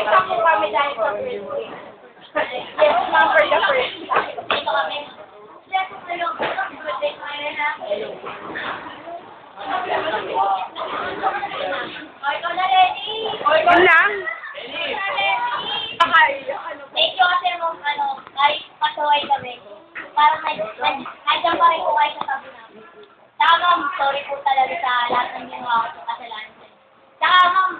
Isa po kami dahil sa birthday. Yes, ma'am, for the first time. Ito kami. Yes, hello. Birthday ko ngayon ha. Okay, ikaw na ready. Yun lang? Thank you kasi mong kahit patuloy kami. Parang nandiyan pa rin po kayo sa tabi namin. Saka ma'am, sorry po talaga sa lahat ng ginawa ko sa kasalanan. Saka ma'am,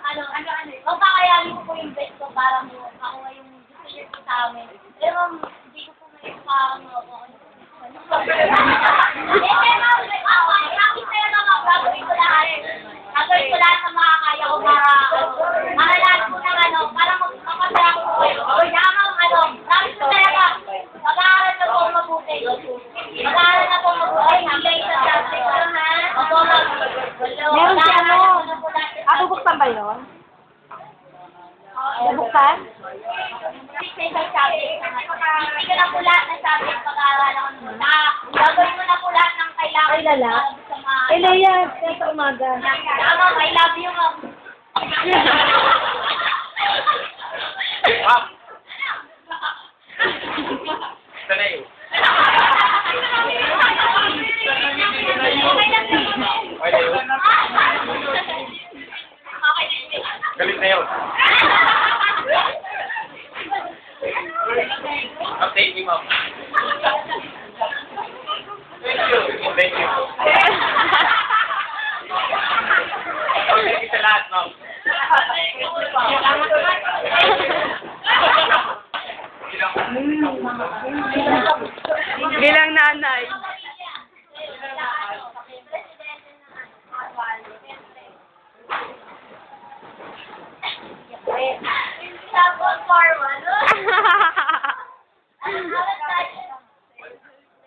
magpakayanin ko po yung best ko para mo ako yung gusto niyo po sa amin. Pero ma'am, hindi ko po may pakakagawa po. Bakit sa'yo naman, gagawin ko lahat. Gagawin ko lahat ng makakaya ko para lahat po ng para makapasaya ko po kayo. Kaya ma'am, bakit ko talaga, mag-aaral na po mabuti. Mag-aaral na po mabuti. Hanggang sa subject ko, ha? Opo, ma'am. Meron si ano? Bubuksan ba yun? Bubuksan? Hindi ko na po lahat ng subject pag-aaral ako. Gagawin ko na po lahat ng kailangan. Ay, lala. Eh, Leia, kaya sa umaga. Ma'am, I love you, ma'am. Ma'am! Sana yun. Galit na yun. Update ni ma'am. Thank you. Thank you. Thank you sa lahat, ma'am. Bilang nanay.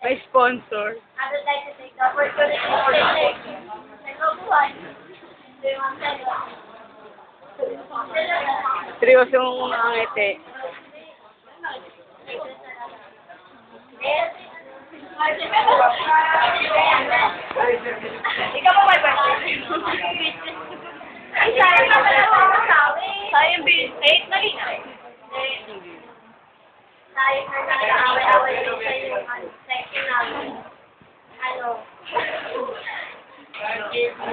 May sponsor. I would like to take the opportunity to thank you. Seryosong ngiti. Ikaw pa may birthday? Ay, sayang naman ako masawi. Sayang B8 na rin. Sayang na nag-aaway-aaway rin sa yung section namin.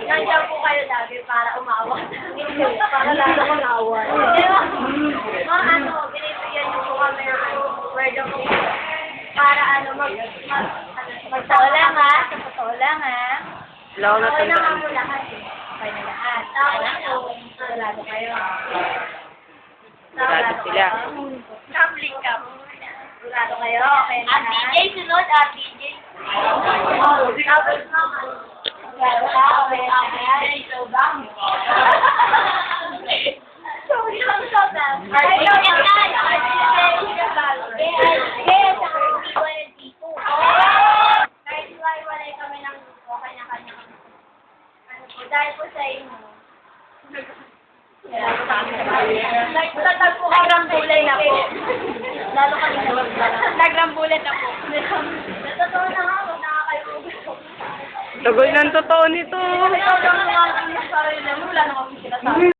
Nandiyan po kayo lagi para umawa. Para lalo ko naawa. Mga binibigyan niyo po kami ng word of para magtao lang ha. Sa totoo lang ha. Law na Okay na nga tanda. mo lahat eh. Okay na lahat. Tapos, sigurado kayo. Sigurado sila. Gambling ka. Sigurado kayo. Okay na lahat. DJ, sunod. DJ. Tapos naman. Sigurado ka. Okay na lahat. So, bang. Sorry, I'm so bad. Ay, no, yan na. Kahit iwalay kami ng kanya-kanya. Dahil po sa inyo. Nagtatagpo kagrambulan na po. Lalo kami nagrambulan na po. Natotoo na nga, huwag nakakayo. Tagal ng totoo nito. Ikaw lang naman ang sarili mo, wala naman sinasabi.